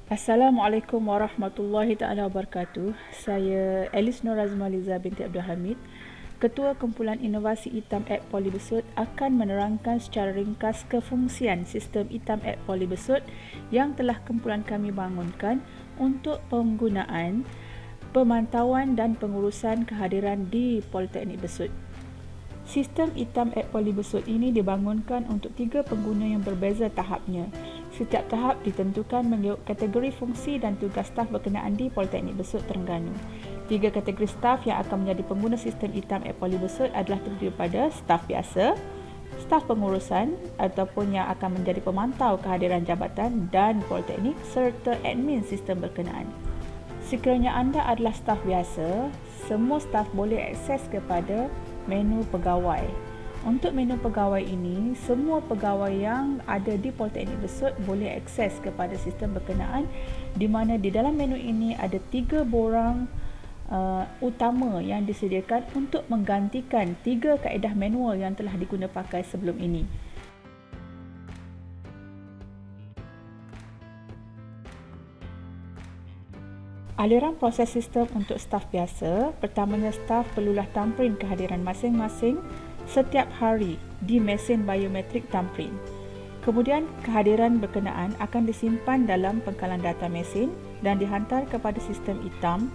Assalamualaikum warahmatullahi taala wabarakatuh. Saya Elis Nur Azmaliza binti Abdul Hamid, Ketua Kumpulan Inovasi ITAM App Polybesut akan menerangkan secara ringkas kefungsian sistem ITAM App Polybesut yang telah kumpulan kami bangunkan untuk penggunaan, pemantauan dan pengurusan kehadiran di Politeknik Besut. Sistem ITAM App Polybesut ini dibangunkan untuk 3 pengguna yang berbeza tahapnya. Setiap tahap ditentukan mengikut kategori fungsi dan tugas staf berkenaan di Politeknik Besut Terengganu. 3 kategori staf yang akan menjadi pengguna sistem ITAM App Polybesut adalah terdiri pada staf biasa, staf pengurusan ataupun yang akan menjadi pemantau kehadiran jabatan dan politeknik serta admin sistem berkenaan. Sekiranya anda adalah staf biasa, semua staf boleh akses kepada menu pegawai. Untuk menu pegawai ini, semua pegawai yang ada di Politeknik Besut boleh akses kepada sistem berkenaan, di mana di dalam menu ini ada 3 borang utama yang disediakan untuk menggantikan 3 kaedah manual yang telah diguna pakai sebelum ini. Aliran proses sistem untuk staf biasa, pertamanya staf perlulah thumbprint kehadiran masing-masing setiap hari di mesin biometrik thumbprint. Kemudian, kehadiran berkenaan akan disimpan dalam pengkalan data mesin dan dihantar kepada sistem ITAM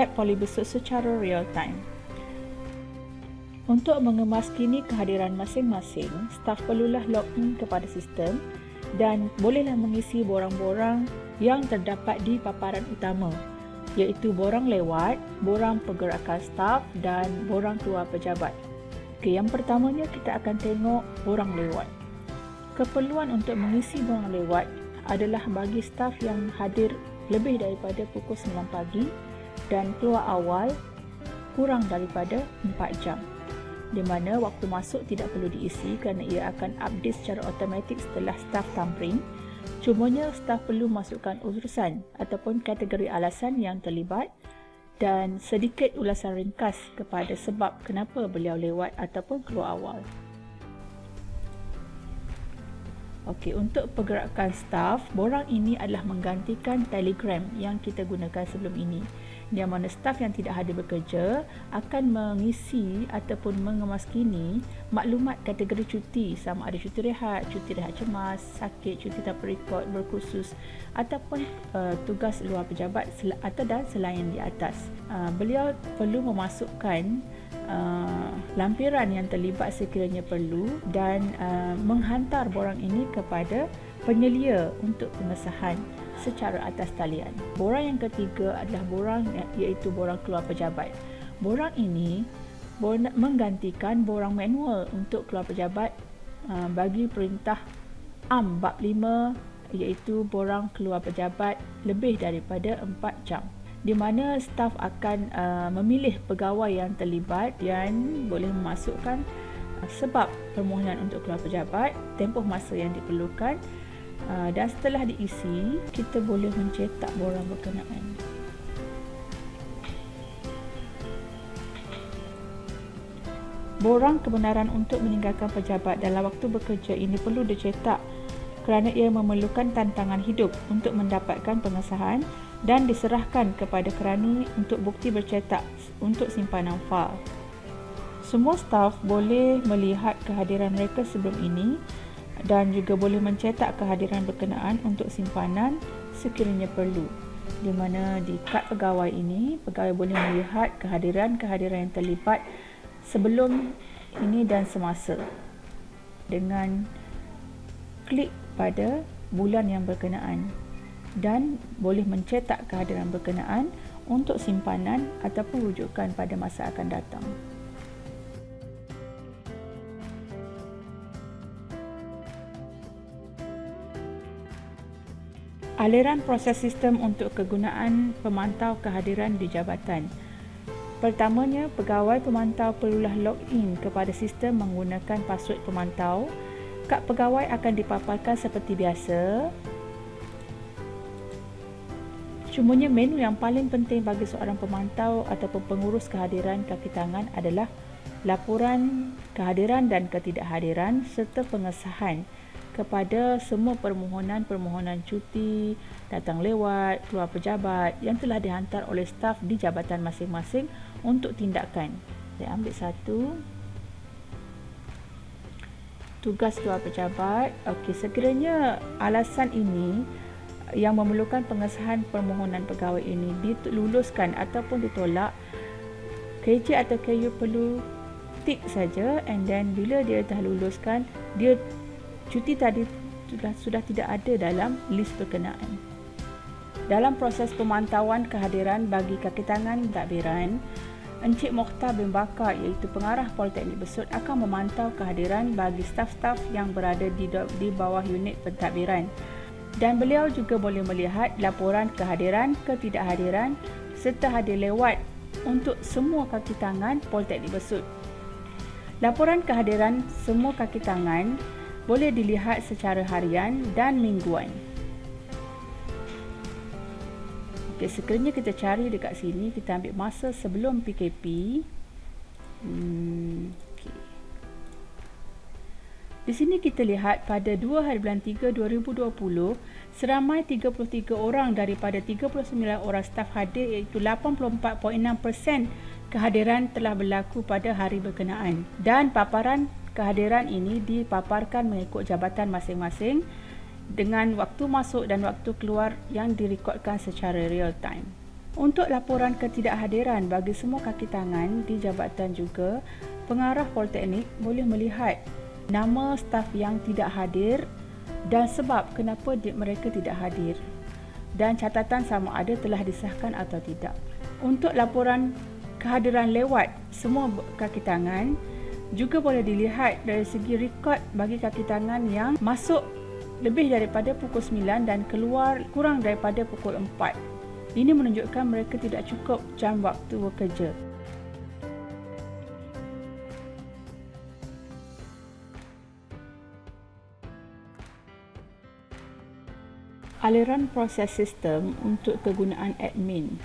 App Polybesut secara real time. Untuk mengemaskini kehadiran masing-masing, staf perlulah login kepada sistem dan bolehlah mengisi borang-borang yang terdapat di paparan utama, iaitu borang lewat, borang pergerakan staf dan borang keluar pejabat. Okey, yang pertamanya kita akan tengok borang lewat. Keperluan untuk mengisi borang lewat adalah bagi staf yang hadir lebih daripada pukul 9 pagi dan keluar awal kurang daripada 4 jam. Di mana waktu masuk tidak perlu diisi kerana ia akan update secara automatik setelah staf thumbprint. Cumanya staf perlu masukkan urusan ataupun kategori alasan yang terlibat dan sedikit ulasan ringkas kepada sebab kenapa beliau lewat ataupun keluar awal. Okey, untuk pergerakan staf, borang ini adalah menggantikan telegram yang kita gunakan sebelum ini. Di mana staf yang tidak hadir bekerja akan mengisi ataupun mengemaskini maklumat kategori cuti, sama ada cuti rehat cemas, sakit, cuti tanpa rekod, berkursus ataupun tugas luar pejabat atau dan selain di atas. Beliau perlu memasukkan lampiran yang terlibat sekiranya perlu dan menghantar borang ini kepada penyelia untuk pengesahan secara atas talian. Borang yang ketiga adalah borang iaitu borang keluar pejabat. Borang ini menggantikan borang manual untuk keluar pejabat bagi perintah AM bab 5 iaitu borang keluar pejabat lebih daripada 4 jam. Di mana staf akan memilih pegawai yang terlibat dan boleh memasukkan sebab permohonan untuk keluar pejabat, tempoh masa yang diperlukan dan setelah diisi, kita boleh mencetak borang berkenaan. Borang kebenaran untuk meninggalkan pejabat dalam waktu bekerja ini perlu dicetak kerana ia memerlukan tantangan hidup untuk mendapatkan pengesahan dan diserahkan kepada kerani untuk bukti bercetak untuk simpanan fail. Semua staf boleh melihat kehadiran mereka sebelum ini dan juga boleh mencetak kehadiran berkenaan untuk simpanan sekiranya perlu. Di mana di kad pegawai ini, pegawai boleh melihat kehadiran-kehadiran yang terlibat sebelum ini dan semasa dengan klik pada bulan yang berkenaan dan boleh mencetak kehadiran berkenaan untuk simpanan ataupun rujukan pada masa akan datang. Aliran proses sistem untuk kegunaan pemantau kehadiran di jabatan. Pertamanya, pegawai pemantau perlulah login kepada sistem menggunakan password pemantau. Kad pegawai akan dipaparkan seperti biasa. Cumanya menu yang paling penting bagi seorang pemantau ataupun pengurus kehadiran kaki tangan adalah laporan kehadiran dan ketidakhadiran serta pengesahan kepada semua permohonan cuti, datang lewat, keluar pejabat yang telah dihantar oleh staf di jabatan masing-masing untuk tindakan. Saya ambil satu. Tugas keluar pejabat. Okey, sekiranya alasan ini yang memerlukan pengesahan permohonan pegawai ini diluluskan ataupun ditolak, KJ atau KU perlu tick saja, and then bila dia dah luluskan, dia cuti tadi sudah tidak ada dalam list berkenaan. Dalam proses pemantauan kehadiran bagi kaki tangan pentadbiran, Encik Mokhtar bin Bakar iaitu pengarah Politeknik Besut akan memantau kehadiran bagi staf-staf yang berada di bawah unit pentadbiran, dan beliau juga boleh melihat laporan kehadiran, ketidakhadiran serta hadir lewat untuk semua kaki tangan Politeknik Besut. Laporan kehadiran semua kaki tangan boleh dilihat secara harian dan mingguan. Okay, sekiranya kita cari dekat sini, kita ambil masa sebelum PKP. Okay. Di sini kita lihat pada 2 hari bulan 3 2020, seramai 33 orang daripada 39 orang staf hadir, iaitu 84.6% kehadiran telah berlaku pada hari berkenaan, dan paparan kehadiran ini dipaparkan mengikut jabatan masing-masing dengan waktu masuk dan waktu keluar yang direkodkan secara real time. Untuk laporan ketidakhadiran bagi semua kaki tangan di jabatan juga, pengarah Politeknik boleh melihat nama staf yang tidak hadir dan sebab kenapa mereka tidak hadir, dan catatan sama ada telah disahkan atau tidak. Untuk laporan kehadiran lewat semua kaki tangan juga boleh dilihat dari segi rekod bagi kaki tangan yang masuk lebih daripada pukul 9 dan keluar kurang daripada pukul 4. Ini menunjukkan mereka tidak cukup jam waktu bekerja. Aliran proses sistem untuk kegunaan admin.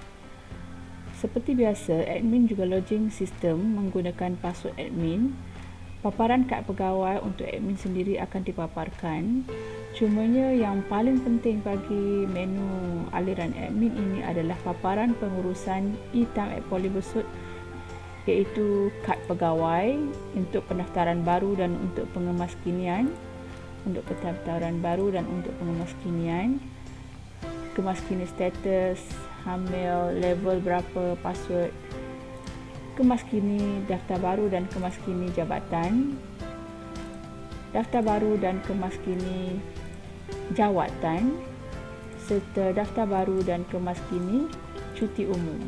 Seperti biasa, admin juga login sistem menggunakan password admin. Paparan kad pegawai untuk admin sendiri akan dipaparkan. Cumanya yang paling penting bagi menu aliran admin ini adalah paparan pengurusan itam at Poli Besut, iaitu kad pegawai untuk pendaftaran baru dan untuk pengemaskinian, kemaskini status, hamil, level berapa, password, kemaskini daftar baru dan kemaskini jabatan, daftar baru dan kemaskini jawatan, serta daftar baru dan kemaskini cuti umum.